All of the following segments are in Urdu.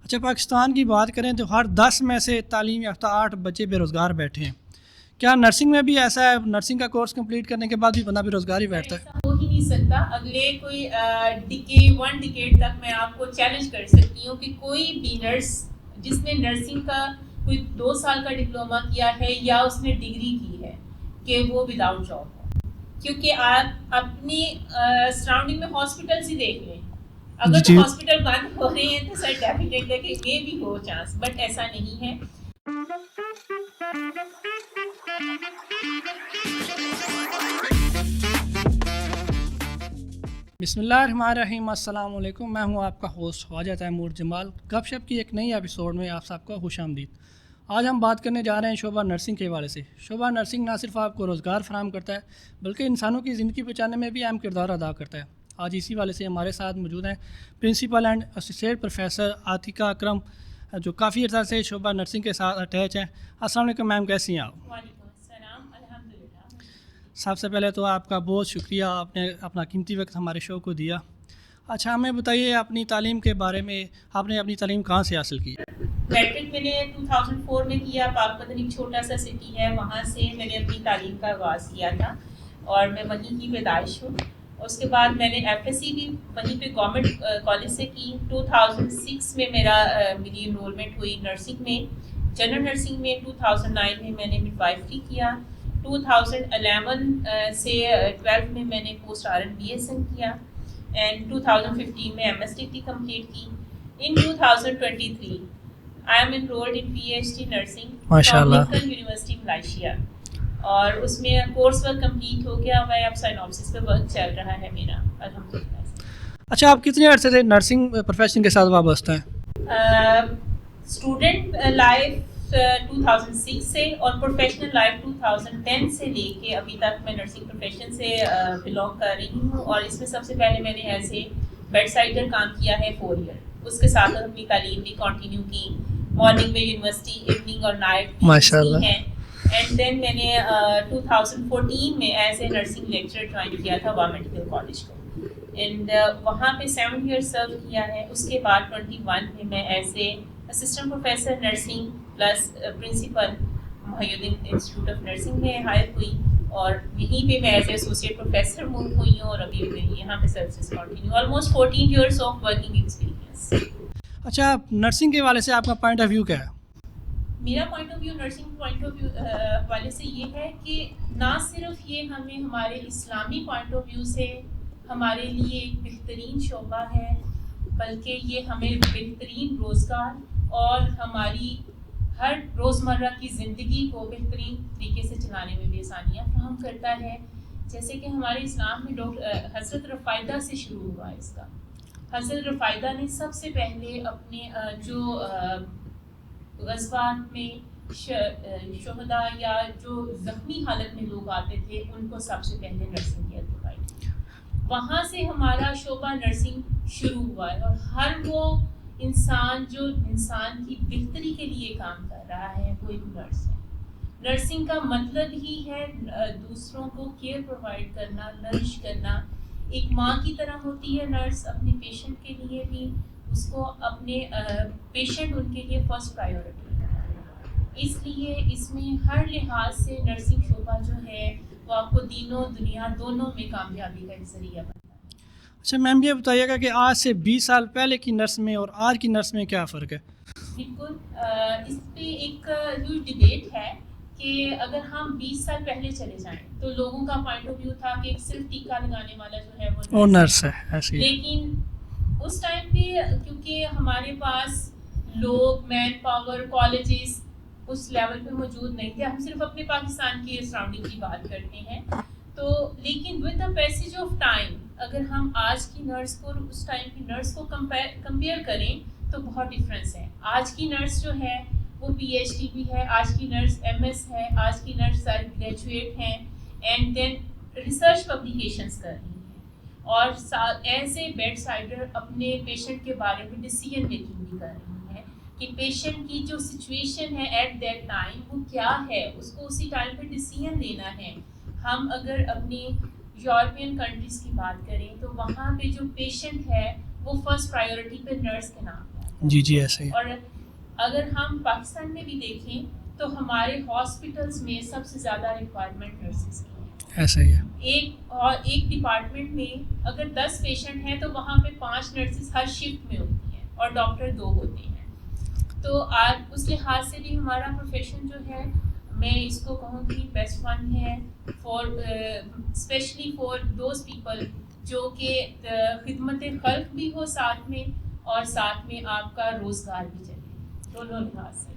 اچھا، پاکستان کی بات کریں تو ہر 10 میں سے تعلیم یافتہ 8 بچے بے روزگار بیٹھے ہیں. کیا نرسنگ میں بھی ایسا ہے؟ نرسنگ کا کورس کمپلیٹ کرنے کے بعد بھی بندہ بے روزگار ہی بیٹھتا ہے؟ ایسا ہو ہی نہیں سکتا. اگلے کوئی ڈیکیڈ تک میں آپ کو چیلنج کر سکتی ہوں کہ کوئی بھی نرس جس نے نرسنگ کا کوئی 2 سال کا ڈپلوما کیا ہے یا اس نے ڈگری کی ہے کہ وہ وداؤٹ جاب ہے. کیونکہ آپ اپنی سراؤنڈنگ میں ہاسپٹلس ہی دیکھ لیں. اگر تو ہاسپٹل بند ہو رہے ہیں تو سر ڈیفینیٹ ہے کہ یہ بھی ہو چانس، بٹ ایسا نہیں ہے. بسم اللہ الرحمن الرحیم. السلام علیکم. میں ہوں آپ کا ہوسٹ خواجہ تیمور جمال. گپ شپ کی ایک نئی ایپیسوڈ میں آپ سب کا خوش آمدید. آج ہم بات کرنے جا رہے ہیں شعبہ نرسنگ کے حوالے سے. شعبہ نرسنگ نہ صرف آپ کو روزگار فراہم کرتا ہے بلکہ انسانوں کی زندگی بچانے میں بھی اہم کردار ادا کرتا ہے. آج اسی والے سے ہمارے ساتھ موجود ہیں پرنسپل اینڈ اسوسیٹ پروفیسر عاتقہ اکرم، جو کافی عرصہ سے شعبہ نرسنگ کے ساتھ اٹیچ ہیں. السلام علیکم میم، کیسی ہیں آپ؟ وعلیکم السلام، الحمدللہ. سب سے پہلے تو آپ کا بہت شکریہ، آپ نے اپنا قیمتی وقت ہمارے شو کو دیا. اچھا، ہمیں بتائیے اپنی تعلیم کے بارے میں. آپ نے اپنی تعلیم کہاں سے حاصل کی؟ میٹرک میں نے 2004 میں کیا. پاک پتن ایک چھوٹا سا سٹی ہے، وہاں سے میں نے اپنی تعلیم کا آغاز کیا تھا اور میں وہیں کی پیدائش ہوں. اس کے بعد میں نے ایف ایس سی بھی وہیں پہ گورنمنٹ کالج سے کی. 2006 میں میری انرولمنٹ ہوئی نرسنگ میں، جنرل نرسنگ میں. 2009 میں میں نے مڈ وائفری کیا. 2011 سے 12 میں نے post R N B S N کیا اینڈ 2015 میں ایم ایس ڈگری کمپلیٹ کی. In 2023 I am enrolled in PhD nursing from Lincoln University Malaysia اور اس میں کورس ورک کمپلیٹ ہو گیا ہوا ہے. اب سائنوپسس پہ ورک چل رہا ہے میرا الحمدللہ. اچھا، آپ کتنے عرصے سے نرسنگ پروفیشن کے ساتھ وابستہ ہیں؟ اسٹوڈنٹ لائف 2006 سے اور پروفیشنل لائف 2010 سے لے کے ابھی تک میں نرسنگ پروفیشن سے بلانگ کر رہی ہوں. اور اس میں سب سے پہلے میں نے ایز اے بیڈ سائڈر کام کیا ہے 4 ایئر. اس کے ساتھ اپنی تعلیم بھی کنٹینیو کی. مارننگ میں یونیورسٹی، ایوننگ اور نائٹ یونیورسٹی ہے. اینڈ دین میں نے 2014 میں ایز اے نرسنگ لیکچرر جوائن کیا تھا وہاں میڈیکل کالج کو اینڈ وہاں پہ 7 ایئر سرو کیا ہے. اس کے بعد 21 میں میں as a assistant professor nursing plus principal Mohiuddin institute of nursing میں ہائر ہوئی اور یہیں پہ میں as a associate professor move ہوئی ہوں اور ابھی میری یہاں پہ services continue. Almost 14 years of working experience. اچھا، نرسنگ کے حوالے سے آپ کا پوائنٹ آف ویو کیا ہے؟ میرا point of view nursing point of view حوالے سے یہ ہے کہ نہ صرف یہ ہمیں ہمارے اسلامی پوائنٹ آف ویو سے ہمارے لیے ایک بہترین شعبہ ہے بلکہ یہ ہمیں بہترین روزگار اور ہماری ہر روزمرہ کی زندگی کو بہترین طریقے سے چلانے میں بھی آسانیاں فراہم کرتا ہے. جیسے کہ ہمارے اسلام میں حضرت رفائدہ سے شروع ہوا اس کا. حضرت رفائدہ نے سب سے پہلے اپنے جو غزوات میں شہداء یا جو زخمی حالت میں لوگ آتے تھے ان کو سب سے پہلے نرسنگ کی پرووائڈ کی. وہاں سے ہمارا شعبہ نرسنگ شروع ہوا ہے اور ہر وہ انسان جو انسان کی بہتری کے لیے کام کر رہا ہے وہ ایک نرس ہے. نرسنگ کا مطلب ہی ہے دوسروں کو کیئر پرووائڈ کرنا، نرش کرنا. ایک ماں کی طرح ہوتی ہے نرس اپنے پیشنٹ کے لیے بھی. اس کو اپنے پیشنٹ ان کے لیے فرسٹ پرائیورٹی ہے. اس لیے اس میں ہر لحاظ سے نرسنگ شعبہ جو ہے وہ آپ کو دین و دنیا دونوں میں کامیابی کا ایک ذریعہ بنتا ہے. اچھا میم، یہ بتائیے گا کہ آج سے 20 سال پہلے کی نرس میں اور آج کی نرس میں کیا فرق ہے؟ بالکل، اس پہ ایک ہیوج ڈبیٹ ہے کہ اگر ہم 20 سال پہلے چلے جائیں تو لوگوں کا پوائنٹ آف ویو تھا کہ صرف ٹیکہ لگانے والا جو ہے وہ نرس ہے. لیکن اس ٹائم پہ کیونکہ ہمارے پاس لوگ، مین پاور، کالجز اس لیول پہ موجود نہیں تھے. ہم صرف اپنے پاکستان کی سراؤنڈنگ کی بات کرتے ہیں تو لیکن with the passage of time اگر ہم آج کی نرس کو اس ٹائم کی نرس کو کمپیئر کریں تو بہت ڈفرینس ہے. آج کی نرس جو ہے وہ پی ایچ ڈی بھی ہے، آج کی نرس ایم ایس ہے، آج کی نرس ساری گریجویٹ ہیں اینڈ دین ریسرچ پبلیکیشنس کر رہی ہیں اور ایز اے بیڈ سائڈر اپنے پیشنٹ کے بارے میں ڈیسیجن میکنگ بھی کر رہی ہیں کہ پیشنٹ کی جو سچویشن ہے ایٹ دیٹ ٹائم وہ کیا ہے، اس کو اسی ٹائم پہ ڈیسیجن لینا ہے. ہم اگر اپنی یورپین کنٹریز کی بات کریں تو وہاں پہ جو پیشنٹ ہے وہ فرسٹ پرائیورٹی پہ نرس کے نام ہے. جی جی ایسے ہی. اور اگر ہم پاکستان میں بھی دیکھیں تو ہمارے ہاسپٹلس میں سب سے زیادہ ریکوائرمنٹ نرسز کی ہے. ایسا ہی ہے. ایک ڈپارٹمنٹ میں اگر 10 پیشنٹ ہیں تو وہاں پہ 5 نرسز ہر شفٹ میں ہوتی ہیں اور ڈاکٹر 2 ہوتے ہیں. تو آج اس لحاظ سے بھی ہمارا پروفیشن جو ہے میں اس کو کہوں گی بیسٹ ون ہے for especially for those people جو کہ خدمت خلق بھی ہو ساتھ میں اور ساتھ میں آپ کا روزگار بھی چلے دونوں لحاظ سے.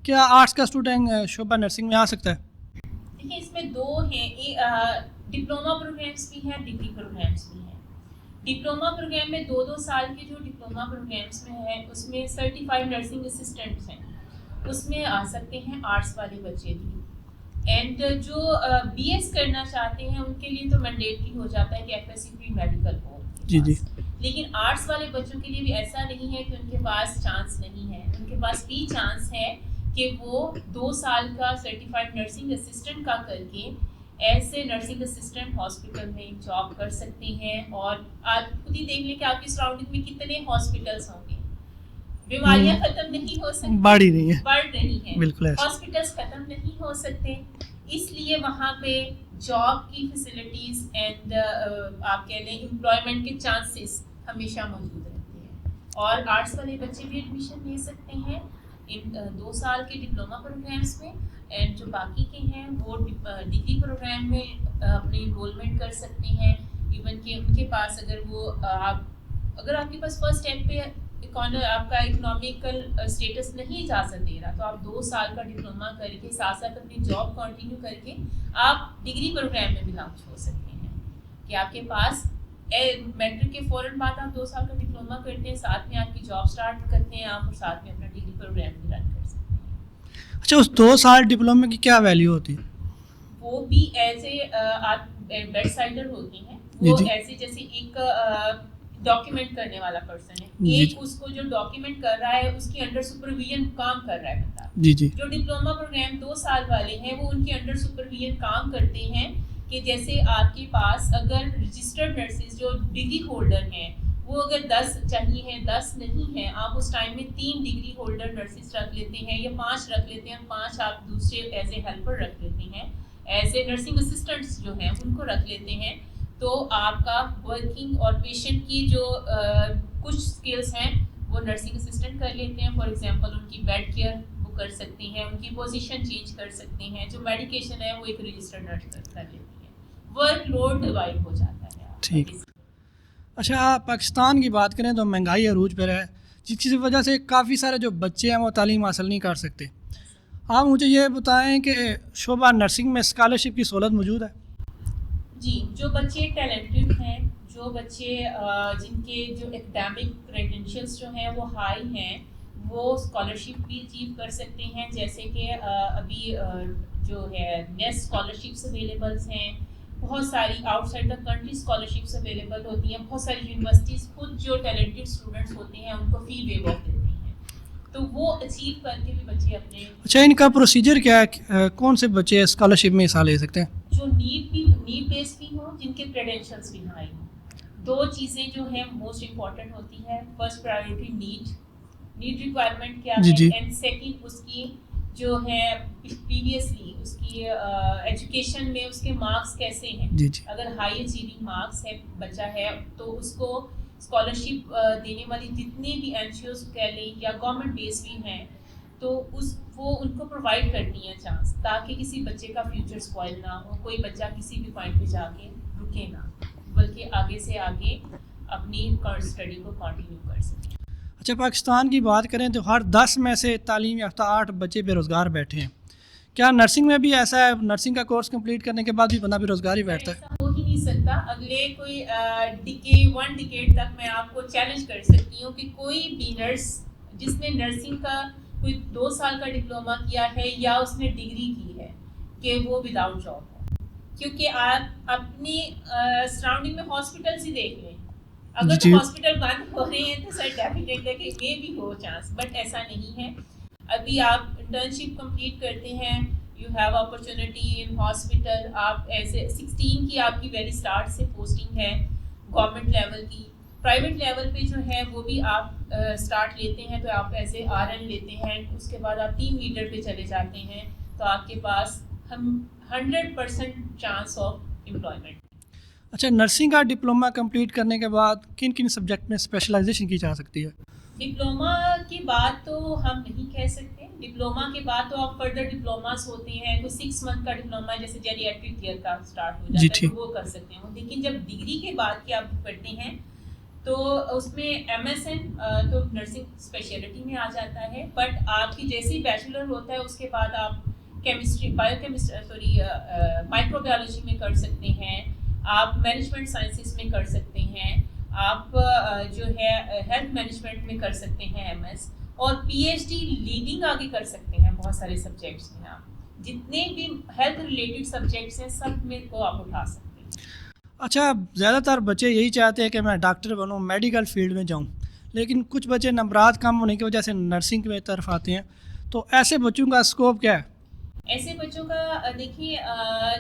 کیا آرٹس کا اسٹوڈنٹ شعبہ نرسنگ میں آ سکتا ہے؟ دیکھیے اس میں 2 ہیں, ڈپلوما پروگرامس بھی ہیں, ڈگری پروگرامس بھی ہیں. ڈپلوما پروگرام میں 2 سال کے جو ڈپلوما پروگرامس میں ہیں اس میں سرٹیفائڈ نرسنگ اسسٹنٹس ہیں, اس میں آ سکتے ہیں آرٹس والے بچے بھی. اینڈ جو بی ایس کرنا چاہتے ہیں ان کے لیے تو مینڈیٹری ہو جاتا ہے کہ F S C pre medical ہو. جی جی. لیکن آرٹس والے بچوں کے لیے بھی ایسا نہیں ہے کہ ان کے پاس چانس نہیں ہے, ان کے پاس بھی چانس ہے کہ وہ 2 سال کا سرٹیفائڈ نرسنگ اسسٹنٹ کا کر کے ایسے نرسنگ اسسٹنٹ ہاسپٹل میں جاب کر سکتے ہیں. اور آپ خود ہی دیکھ لیں کہ آپ کی سراؤنڈنگ میں کتنے ہاسپٹلس ہوں گے. بیماریاں ختم نہیں ہو سکتی, بڑھ رہی ہیں, بالکل. ہاسپٹلس ختم نہیں ہو سکتے, اس لیے وہاں پہ جاب کی فیسلٹیز اینڈ آپ کہہ لیں امپلائمنٹ کے چانسز ہمیشہ موجود رہتے ہیں. اور آرٹس والے بچے بھی ایڈمیشن لے سکتے ہیں ان 2 سال کے ڈپلوما پروگرامس میں. اینڈ جو باقی کے ہیں وہ ڈگری پروگرام میں اپنی انرولمنٹ کر سکتے ہیں. ایون کہ ان کے پاس اگر آپ کے پاس فرسٹ اسٹیپ پہ آپ کا اکنامیکل اسٹیٹس نہیں اجازت دے رہا تو آپ 2 سال کا ڈپلوما کر کے ساتھ ساتھ اپنی جاب کنٹینیو کر کے آپ ڈگری پروگرام میں بھی لانچ ہو سکتے ہیں کہ آپ کے پاس میٹرک کے فوراً بعد آپ 2 سال کا ڈپلوما کرتے ہیں, ساتھ میں آپ کی جاب اسٹارٹ کرتے ہیں آپ اور ساتھ میں اپنا ڈگری پروگرام بھی رن کر سکتے ہیں. اچھا, اس 2 سال ڈپلومے کی کیا ویلیو ہوتی ہے؟ وہ بھی ایز اے بیڈ سائڈر ہوتی ہیں, وہ ایسے جیسے ایک ڈاکیومنٹ کرنے والا پرسن ہے, ایک اس کو جو ڈاکیومنٹ کر رہا ہے اس کے انڈر سپرویژن کام کر رہا ہے بندہ. جی جی. جو ڈپلوما پروگرام 2 سال والے ہیں وہ ان کے انڈر سپرویژن کام کرتے ہیں کہ جیسے آپ کے پاس اگر رجسٹرڈ نرسز جو ڈگری ہولڈر ہیں وہ اگر 10 چاہیے ہیں 10 نہیں ہیں, آپ اس ٹائم میں 3 ڈگری ہولڈر نرسز رکھ لیتے ہیں یا 5 رکھ لیتے ہیں, 5 آپ دوسرے ایز اے ہیلپر رکھ لیتے ہیں, ایز اے نرسنگ اسسٹنٹس جو ہیں ان کو رکھ لیتے ہیں. تو آپ کا ورکنگ اور پیشنٹ کی جو کچھ اسکلس ہیں وہ نرسنگ اسسٹنٹ کر لیتے ہیں. فار ایگزامپل ان کی بیڈ کیئر وہ کر سکتے ہیں, ان کی پوزیشن چینج کر سکتے ہیں, جو میڈیکیشن ہے وہ ایک رجسٹرڈ نرس کر لیتی ہے. ورک لوڈ ڈیوائڈ ہو جاتا ہے. ٹھیک. اچھا, پاکستان کی بات کریں تو مہنگائی عروج پر ہے, جس کی وجہ سے کافی سارے جو بچے ہیں وہ تعلیم حاصل نہیں کر سکتے. آپ مجھے یہ بتائیں کہ شعبہ نرسنگ میں اسکالرشپ کی سہولت موجود ہے؟ جی, جو بچے ٹیلنٹڈ ہیں, جو بچے جن کے جو اکیڈمک کریڈینشیلس جو ہیں وہ ہائی ہیں, وہ اسکالرشپ بھی اچیو کر سکتے ہیں. جیسے کہ ابھی جو ہے نیسٹ اسکالرشپس اویلیبلس ہیں, بہت ساری out side the country scholarships available ہوتی ہیں. بہت ساری یونیورسٹیز خود جو ٹیلنٹڈ اسٹوڈنٹس ہوتے ہیں ان کو فی ویو آف دیتے ہیں, تو وہ اچیو کر کے بھی بچے اپنے. اچھا, ان کا پروسیجر کیا ہے؟ کون سے بچے اسکالرشپ میں حصہ لے سکتے ہیں؟ جو نیڈ بیس بھی ہوں, جن کے کریڈینشیلس بھی ہائی ہوں. 2 چیزیں جو ہیں موسٹ امپورٹنٹ ہوتی ہیں. فرسٹ پرائیورٹی نیڈ ریکوائرمنٹ کیا ہے, اینڈ سیکنڈ اس کی جو ہے پریویسلی اس کی ایجوکیشن میں اس کے مارکس کیسے ہیں. اگر ہائی اچیونگ مارکس ہے بچہ ہے تو اس کو اسکالرشپ دینے والی جتنے بھی این جی اوز کہہ لیں یا گورنمنٹ بیس بھی ہیں تو وہ ان کو پرووائڈ کرتی ہیں چانس, تاکہ کسی بچے کا فیوچر اسپوائل نہ ہو, کوئی بچہ کسی بھی پوائنٹ پہ جا کے رکے نہ, بلکہ آگے سے آگے اپنی اسٹڈی کو کنٹینیو کر سکے. اچھا, پاکستان کی بات کریں تو ہر 10 میں سے تعلیم یافتہ 8 بچے بے روزگار بیٹھے ہیں. کیا نرسنگ میں بھی ایسا ہے؟ نرسنگ کا کورس کمپلیٹ کرنے کے بعد بھی بندہ بے روزگار ہی بیٹھتا ہے؟ ایسا ہو ہی نہیں سکتا. اگلے کوئی ڈیکیڈ تک میں آپ کو چیلنج کر سکتی ہوں کہ کوئی بھی نرس جس نے نرسنگ کا کوئی 2 سال کا ڈپلوما کیا ہے یا اس نے ڈگری کی ہے کہ وہ وداؤٹ جاب ہو. کیونکہ آپ اپنی سراؤنڈنگ میں ہاسپٹلس ہی دیکھ لیں, اگر ہاسپٹل بند ہو رہے ہیں تو سر ڈیفینیٹ ہے کہ یہ بھی ہو چانس, بٹ ایسا نہیں ہے. ابھی آپ انٹرنشپ کمپلیٹ کرتے ہیں, you have opportunity in hospital. آپ ایسے 16 کی آپ کی ویری اسٹارٹ سے پوسٹنگ ہے گورنمنٹ لیول کی, پرائیویٹ لیول پہ جو ہے وہ بھی آپ اسٹارٹ لیتے ہیں تو آپ ایز اے RN لیتے ہیں, اس کے بعد آپ ٹیم لیڈر پہ چلے جاتے ہیں تو آپ کے پاس ہم 100% چانس آف امپلائمنٹ. اچھا, نرسنگ کا ڈپلوما کمپلیٹ کرنے کے بعد کن کن سبجیکٹ میں اسپیشلائزیشن کی جا سکتی ہے؟ ڈپلوما کی بات تو ہم نہیں کہہ سکتے. ڈپلوما کے بعد تو آپ فردر ڈپلوماز ہوتے ہیں, کوئی 6 month کا ڈپلوما جیسے جیریاٹرک کیئر کا اسٹارٹ ہو جاتا ہے تو وہ کر سکتے ہیں. لیکن جب ڈگری کے بعد کی آپ کرتے ہیں تو اس میں MSN تو نرسنگ اسپیشلٹی میں آ جاتا ہے, بٹ آپ کی جیسے ہی بیچلر ہوتا ہے اس کے بعد آپ کیمسٹری مائکرو بایولوجی میں کر سکتے ہیں, آپ مینجمنٹ سائنسز میں کر سکتے ہیں, آپ جو ہے ہیلتھ مینجمنٹ میں کر سکتے ہیں MS, اور PhD لیڈنگ آگے کر سکتے ہیں بہت سارے سبجیکٹس میں. آپ جتنے بھی ہیلتھ ریلیٹڈ سبجیکٹس ہیں سب میں کو آپ اٹھا سکتے ہیں. اچھا, زیادہ تر بچے یہی چاہتے ہیں کہ میں ڈاکٹر بنوں, میڈیکل فیلڈ میں جاؤں, لیکن کچھ بچے نمبرات کم ہونے کی وجہ سے نرسنگ کی طرف آتے ہیں, تو ایسے بچوں کا اسکوپ کیا ہے؟ ایسے بچوں کا دیکھیے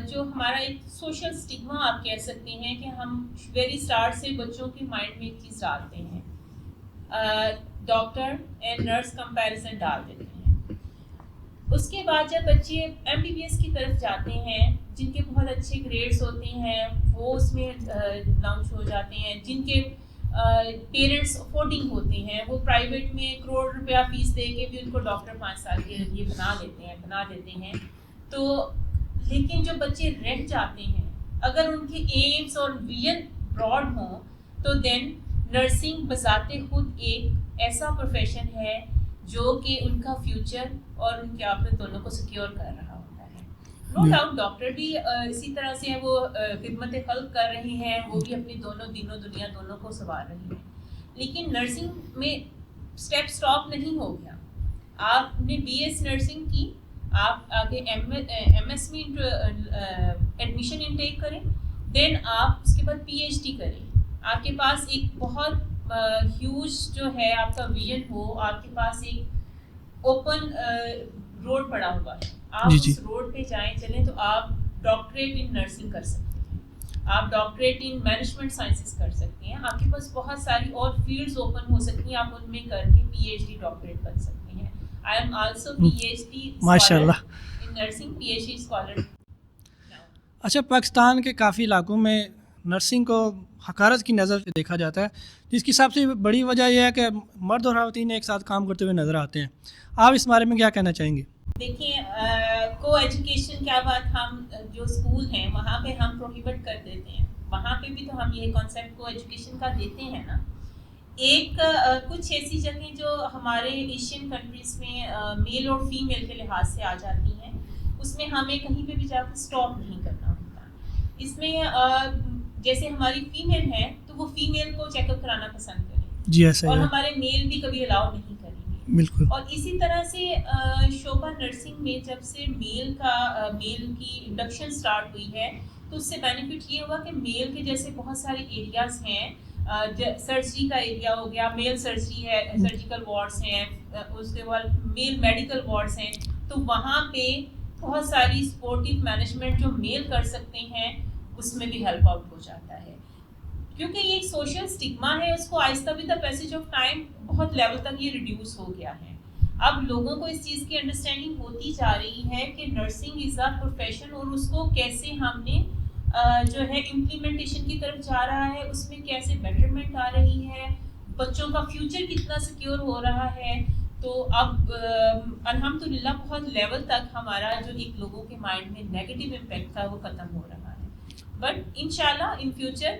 جو ہمارا ایک سوشل اسٹگما آپ کہہ سکتے ہیں کہ ہم ویری اسٹارٹ سے بچوں کے مائنڈ میں ایک چیز ڈالتے ہیں, ڈاکٹر اینڈ نرس کمپیریزن ڈال دیتے ہیں. اس کے بعد جب بچے MBBS کی طرف جاتے ہیں, جن کے بہت اچھے گریڈس ہوتے ہیں وہ اس میں لانچ ہو جاتے ہیں, جن کے پیرنٹس افورڈنگ ہوتے ہیں وہ پرائیویٹ میں کروڑ روپیہ فیس دے کے بھی ان کو ڈاکٹر 5 سال کے لیے بنا دیتے ہیں. تو لیکن جو بچے رہ جاتے ہیں اگر ان کے ایمس اور ویژن براڈ ہوں تو دین نرسنگ بذات خود ایک ایسا پروفیشن ہے جو کہ ان کا فیوچر اور ان کے آخرت دونوں کو سیکیور کر رہا ہوتا ہے. نو ڈاؤٹ ڈاکٹر بھی اسی طرح سے وہ خدمت خلق کر رہے ہیں, وہ بھی اپنی دونوں دینوں دنیا دونوں کو سنوار رہے ہیں. لیکن نرسنگ میں اسٹیپ اسٹاپ نہیں ہو گیا. آپ نے BS نرسنگ کی, آپ آگے MS میں ایڈمیشن انٹیک کریں, دین آپ اس کے بعد PhD کریں. آپ کے پاس ایک بہت ہیوج جو ہے آپ کا ویژن ہو, آپ کے پاس ایک اوپن روڈ پڑا ہوا ہے, آپ اس روڈ پہ جائیں چلیں تو آپ ڈاکٹریٹ ان نرسنگ کر سکتے ہیں, آپ ڈاکٹریٹ ان مینجمنٹ سائنسز کر سکتے ہیں, آپ کے پاس بہت ساری اور فیلڈز اوپن ہو سکتی ہیں, آپ ان میں کر کے PhD ڈاکٹریٹ کر سکتے ہیں. I am also PhD ماشاءاللہ in nursing, PhD scholar. اچھا, پاکستان کے کافی علاقوں میں نرسنگ کو حقارت کی نظر سے دیکھا جاتا ہے, جس کی سب سے بڑی وجہ یہ ہے کہ مرد اور خواتین ایک ساتھ کام کرتے ہوئے نظر آتے ہیں. آپ اس بارے میں کیا کہنا چاہیں گے؟ دیکھیں, کو ایجوکیشن کیا بات, ہم جو اسکول ہیں وہاں پہ ہم پروہیبٹ کر دیتے ہیں, وہاں پہ بھی تو ہم یہ کانسیپٹ کو ایجوکیشن کا دیتے ہیں نا. ایک کچھ ایسی جگہیں جو ہمارے ایشین کنٹریز میں میل اور فیمیل کے لحاظ سے آ جاتی ہیں, اس میں ہمیں کہیں پہ بھی جا کے اسٹاپ نہیں کرنا ہوتا. اس میں جیسے ہماری فیمیل ہے تو وہ فیمیل کو چیک اپ کرانا پسند کریں, جی ایسا اور ہے, ہمارے میل بھی کبھی الاؤ نہیں کریں گے. بالکل. اور اسی طرح سے شعبہ نرسنگ میں جب سے میل کی انڈکشن اسٹارٹ ہوئی ہے تو اس سے بینیفٹ یہ ہوا کہ میل کے جیسے بہت سارے ایریاز ہیں, سرجری کا ایریا ہو گیا, میل سرجری ہے, سرجیکل وارڈس ہیں, اس کے بعد میل میڈیکل وارڈس ہیں, تو وہاں پہ بہت ساری سپورٹیو مینجمنٹ جو میل کر سکتے ہیں اس میں بھی ہیلپ آؤٹ ہو جاتا ہے. کیونکہ یہ ایک سوشل سٹگما ہے, اس کو آہستہ بھی دا پیسج آف ٹائم بہت لیول تک یہ ریڈیوس ہو گیا ہے. اب لوگوں کو اس چیز کی انڈرسٹینڈنگ ہوتی جا رہی ہے کہ نرسنگ از اے پروفیشن, اور اس کو کیسے ہم نے جو ہے امپلیمنٹیشن کی طرف جا رہا ہے, اس میں کیسے بیٹرمنٹ آ رہی ہے, بچوں کا فیوچر کتنا سیکیور ہو رہا ہے. تو اب الحمدللہ بہت لیول تک ہمارا جو ایک لوگوں کے مائنڈ میں نیگیٹو امپیکٹ تھا وہ ختم ہو رہا ہے. بٹ انشاءاللہ ان فیوچر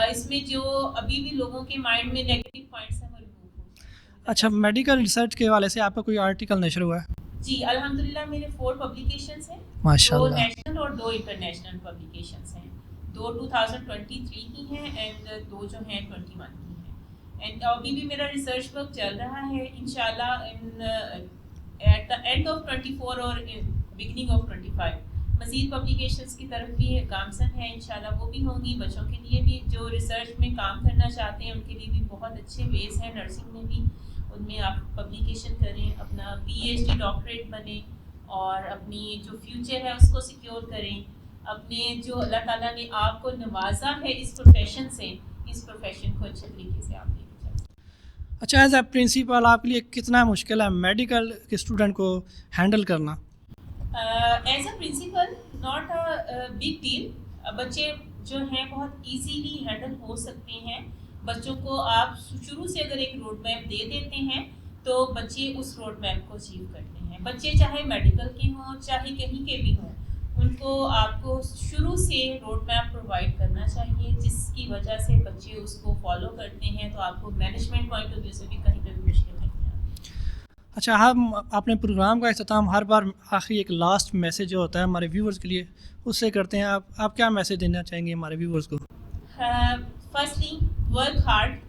اس میں جو ابھی بھی لوگوں کے مائنڈ میں نیگیٹو پوائنٹس ہیں وہ ریموو ہو جائیں. اچھا, میڈیکل ریسرچ کے حوالے سے آپ کا کوئی آرٹیکل نشر ہوا ہے؟ جی الحمدللہ میرے 4 پبلیکیشنس ہیں, 2 ماشاءاللہ, نیشنل اور 2 انٹرنیشنل پبلیکیشنس ہیں. 2 2023 کی ہیں اینڈ 2 جو ہیں 21 کی ہیں. اینڈ ابھی بھی میرا ریسرچ ورک چل رہا ہے, انشاءاللہ ایٹ دا اینڈ آف 24 اور بگننگ آف 25 مزید پبلیکیشنس کی طرف بھی گامزن ہے, انشاءاللہ وہ بھی ہوں گی. بچوں کے لیے بھی جو ریسرچ میں کام کرنا چاہتے ہیں ان کے لیے بھی بہت اچھے ویز ہیں نرسنگ میں بھی, ان میں آپ پبلیکیشن کریں, اپنا PhD ڈاکٹریٹ بنیں, اور اپنی جو فیوچر ہے اس کو سیکیور کریں. اپنے جو اللہ تعالیٰ نے آپ کو نوازا ہے اس پروفیشن سے, اس پروفیشن کو اچھے طریقے سے آپ لے کے چل سکیں. اچھا ایز اے پرنسپل آپ کے لیے کتنا مشکل ہے میڈیکل کے اسٹوڈنٹ کو ہینڈل کرنا؟ As a principal not a big deal. بچے جو ہیں بہت ایزیلی ہینڈل ہو سکتے ہیں. بچوں کو آپ شروع سے اگر ایک روڈ میپ دے دیتے ہیں تو بچے اس روڈ میپ کو اچیو کرتے ہیں. بچے چاہے میڈیکل کے ہوں چاہے کہیں کے بھی ہوں, ان کو آپ کو شروع سے روڈ میپ پرووائڈ کرنا چاہیے, جس کی وجہ سے بچے اس کو فالو کرتے ہیں. تو آپ کو مینجمنٹ پوائنٹ آف ویو سے بھی کہیں پہ بھی مشکل نہیں آتی. اچھا ہم اپنے پروگرام کا اختتام ہر بار آخری ایک لاسٹ میسیج جو ہوتا ہے ہمارے ویورز کے لیے اس سے کرتے ہیں. آپ کیا میسیج دینا چاہیں گے ہمارے ویورز کو؟ Firstly work hard.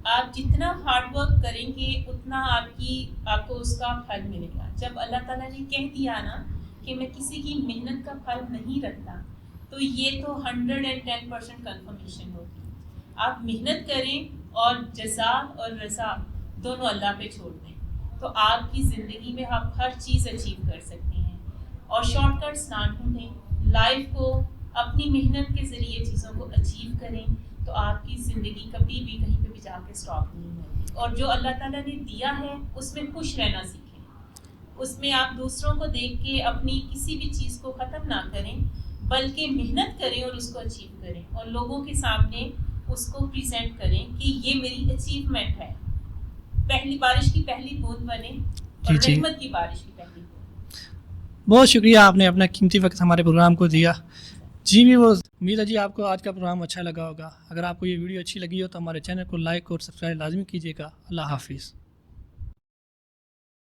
آپ جتنا ہارڈ ورک کریں گے اتنا آپ کو اس کا پھل ملے گا. جب اللہ تعالیٰ نے کہہ دیا نا کہ میں کسی کی محنت کا پھل نہیں رکھتا, تو یہ تو 110% کنفرمیشن ہوگی. آپ محنت کریں اور جزا اور رضا دونوں اللہ پہ چھوڑ دیں, تو آپ کی زندگی میں آپ ہر چیز اچیو کر سکتے ہیں. اور شارٹ کٹس نہ ڈھونڈیں, لائف کو اپنی محنت کے ذریعے چیزوں کو اچیو کریں, تو آپ کی زندگی کبھی بھی کہیں پہ بھی جا کے اسٹاپ نہیں ہوتی. اور جو اللہ تعالیٰ نے دیا ہے اس میں خوش رہنا سیکھیں. اس میں آپ دوسروں کو دیکھ کے اپنی کسی بھی چیز کو ختم نہ کریں, بلکہ محنت کریں اور اس کو اچیو کریں, اور لوگوں کے سامنے اس کو پریزنٹ کریں کہ یہ میری اچیومنٹ ہے. پہلی بارش کی پہلی بوند بنے اور رحمت کی بارش کی پہلی بوند. بہت شکریہ, آپ نے اپنا قیمتی وقت ہمارے پروگرام کو دیا. جی بھی وہ امید ہے جی آپ کو آج کا پروگرام اچھا لگا ہوگا. اگر آپ کو یہ ویڈیو اچھی لگی ہو تو ہمارے چینل کو لائک اور سبسکرائب لازمی کیجیے گا. اللہ حافظ.